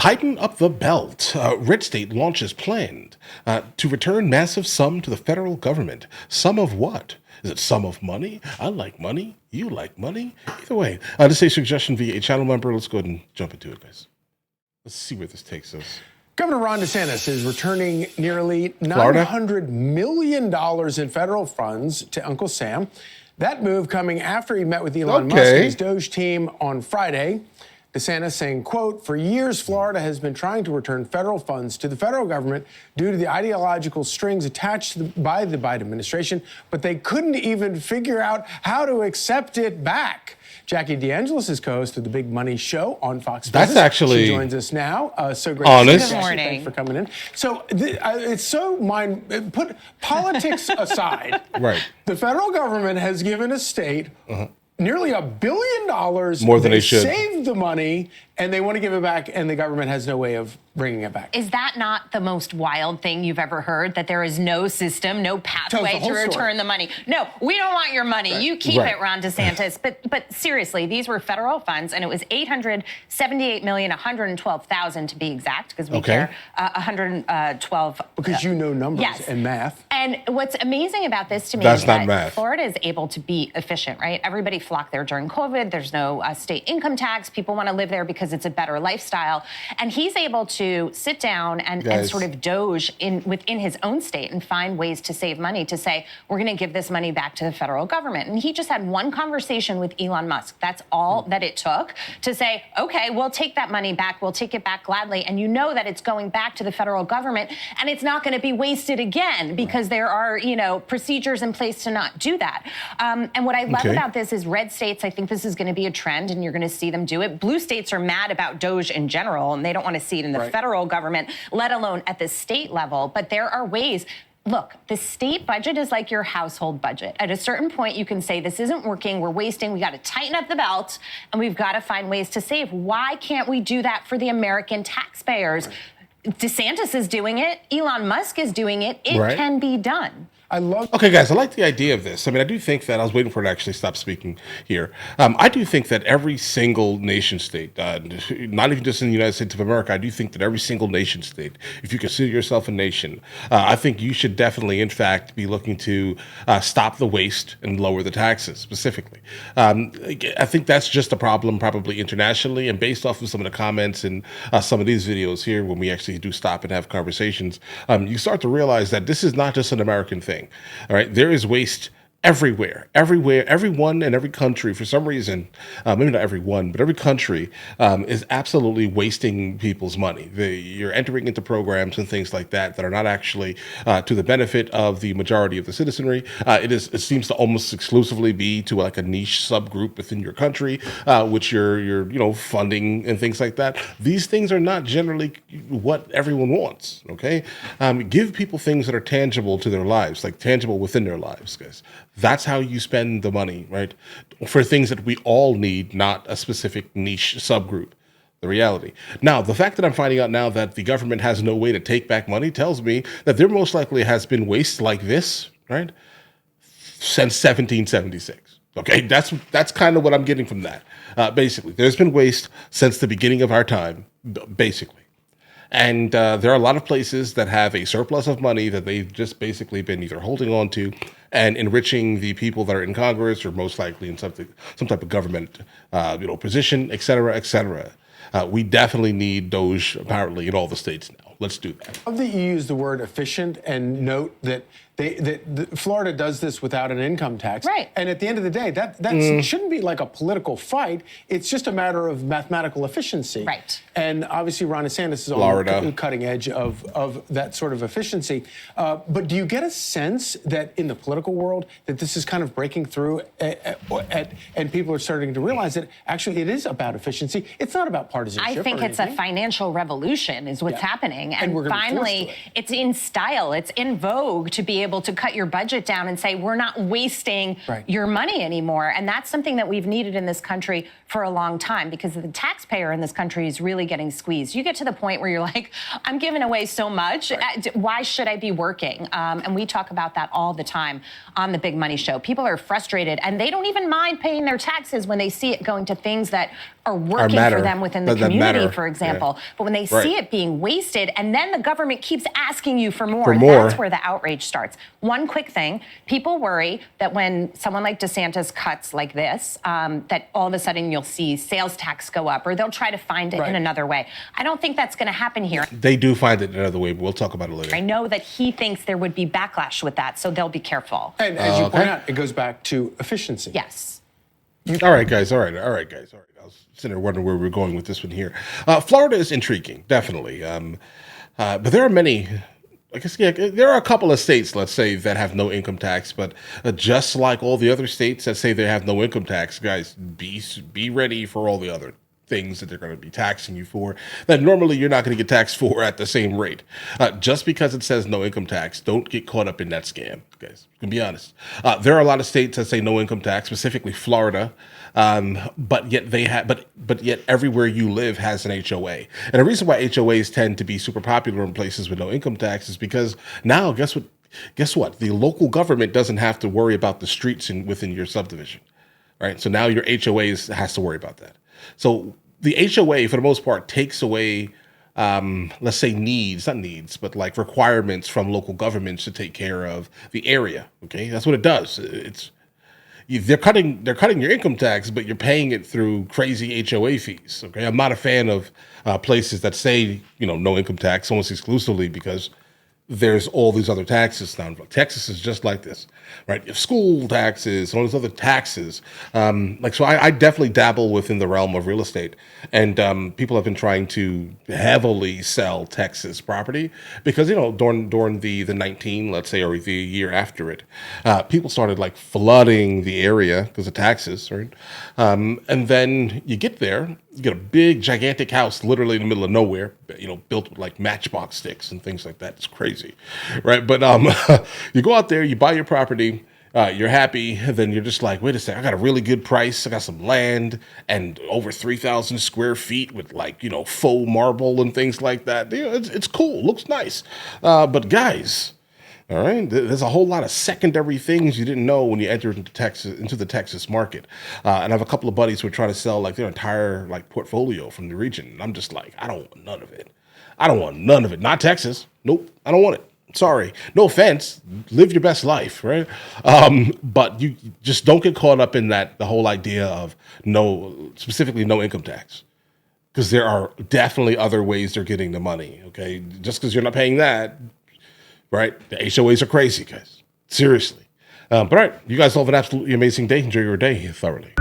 Tighten up the belt. Red state launches planned to return massive sum to the federal government. Sum of what? Is it sum of money? I like money. You like money. Either way, this is a suggestion via a channel member. Let's go ahead and jump into it, guys. Let's see where this takes us. Governor Ron DeSantis is returning nearly $900 million in federal funds to Uncle Sam. That move coming after he met with Elon Musk and his Doge team on Friday. DeSantis saying, quote, "For years, Florida has been trying to return federal funds to the federal government due to the ideological strings attached by the Biden administration, but they couldn't even figure out how to accept it back." Jackie DeAngelis is co-host of the Big Money Show on Fox Business. That's actually... She joins us now. So great honest. to see you. Good morning. Thanks for coming in. So it's so put politics aside. Right. The federal government has given a state nearly $1 billion. More than they should. Saved the money, and they want to give it back, and the government has no way of bringing it back. Is that not the most wild thing you've ever heard? That there is no system, no pathway to return the money? No, we don't want your money. Right. You keep it, Ron DeSantis. But seriously, these were federal funds, and it was $878,112,000 to be exact, because we care 112. Because you know numbers and math. And what's amazing about this to me is that math. Florida is able to be efficient, right? Everybody flocked there during COVID. There's no state income tax. People want to live there because it's a better lifestyle. And he's able to sit down and sort of Doge within his own state and find ways to save money, to say, we're going to give this money back to the federal government. And he just had one conversation with Elon Musk. That's all that it took to say, okay, we'll take that money back. We'll take it back gladly. And you know that it's going back to the federal government, and it's not going to be wasted again, because there are, procedures in place to not do that. And what I love about this is red states, I think this is going to be a trend, and you're going to see them do it. Blue states are mad about Doge in general, and they don't want to see it in the federal government, let alone at the state level. But there are ways. Look, the state budget is like your household budget. At a certain point, you can say, this isn't working, we're wasting, we got to tighten up the belt, and we've got to find ways to save. Why can't we do that for the American taxpayers? DeSantis is doing it. Elon Musk is doing it. It can be done. Okay, guys, I like the idea of this. I mean, I do think that, I was waiting for it to actually stop speaking here. I do think that every single nation state, not even just in the United States of America, I do think that every single nation state, if you consider yourself a nation, I think you should definitely, in fact, be looking to stop the waste and lower the taxes specifically. I think that's just a problem probably internationally, and based off of some of the comments in some of these videos here, when we actually do stop and have conversations, you start to realize that this is not just an American thing. All right, there is waste everywhere, everyone in every country, for some reason, maybe not everyone, but every country is absolutely wasting people's money. You're entering into programs and things like that that are not actually to the benefit of the majority of the citizenry. It seems to almost exclusively be to like a niche subgroup within your country, which you're funding and things like that. These things are not generally what everyone wants. Okay, give people things that are tangible to their lives, like tangible within their lives, guys. That's how you spend the money, right? For things that we all need, not a specific niche subgroup. The reality. Now, the fact that I'm finding out now that the government has no way to take back money tells me that there most likely has been waste like this, right? Since 1776. Okay, that's kind of what I'm getting from that. Basically, there's been waste since the beginning of our time, basically. And there are a lot of places that have a surplus of money that they've just basically been either holding on to and enriching the people that are in Congress, or most likely in some type of government, position, et cetera, et cetera. We definitely need Doge, apparently, in all the states now. Let's do that. I love that you use the word efficient, and note that Florida does this without an income tax. Right. And at the end of the day, that shouldn't be like a political fight. It's just a matter of mathematical efficiency. Right. And obviously, Ron DeSantis is on the cutting edge of that sort of efficiency. But do you get a sense that in the political world that this is kind of breaking through and people are starting to realize that actually it is about efficiency? It's not about partisanship. I think it's a financial revolution is what's happening. doing. And finally, it's in style. It's in vogue to be able to cut your budget down and say, we're not wasting your money anymore. And that's something that we've needed in this country for a long time, because the taxpayer in this country is really getting squeezed. You get to the point where you're like, I'm giving away so much. Why should I be working? And we talk about that all the time on the Big Money Show. People are frustrated, and they don't even mind paying their taxes when they see it going to things that are working for them within the community, for example. But when they see it being wasted, and then the government keeps asking you for more, that's where the outrage starts. One quick thing, people worry that when someone like DeSantis cuts like this, that all of a sudden you'll see sales tax go up, or they'll try to find it in another way. I don't think that's going to happen here. They do find it another way, but we'll talk about it later. I know that he thinks there would be backlash with that, so they'll be careful. And as you point out, it goes back to efficiency. Yes. All right, guys. All right, guys. I was sitting there wondering where we're going with this one here. Florida is intriguing, definitely. But there are many. I guess there are a couple of states, let's say, that have no income tax, but just like all the other states that say they have no income tax, guys, be ready for all the other things that they're going to be taxing you for that normally you're not going to get taxed for at the same rate. Just because it says no income tax, don't get caught up in that scam, guys. You can be honest. There are a lot of states that say no income tax, specifically Florida, but yet they have, but yet everywhere you live has an HOA. And the reason why HOAs tend to be super popular in places with no income tax is because now, guess what? The local government doesn't have to worry about the streets within your subdivision, right? So now your HOA has to worry about that. So the HOA, for the most part, takes away, let's say not needs, but like requirements from local governments to take care of the area. Okay, that's what it does. They're cutting your income tax, but you're paying it through crazy HOA fees. Okay, I'm not a fan of places that say no income tax almost exclusively because there's all these other taxes now. Texas is just like this, right? You have school taxes, all these other taxes. So I definitely dabble within the realm of real estate. And people have been trying to heavily sell Texas property because, during the 19, let's say, or the year after it, people started like flooding the area because of taxes, right? And then you get there, you get a big, gigantic house literally in the middle of nowhere, built with like matchbox sticks and things like that. It's crazy, right? But you go out there, you buy your property, you're happy, and then you're just like, wait a second, I got a really good price. I got some land and over 3,000 square feet with faux marble and things like that. It's cool, looks nice. But guys, all right, there's a whole lot of secondary things you didn't know when you entered into the Texas market. And I have a couple of buddies who are trying to sell their entire portfolio from the region. And I'm just like, I don't want none of it. I don't want none of it. Not Texas. Nope. I don't want it. Sorry. No offense. Live your best life, right? But you just don't get caught up in the whole idea of specifically no income tax. Because there are definitely other ways they're getting the money, okay? Just because you're not paying that, right? The HOAs are crazy, guys. Seriously. But all right, you guys all have an absolutely amazing day. Enjoy your day thoroughly.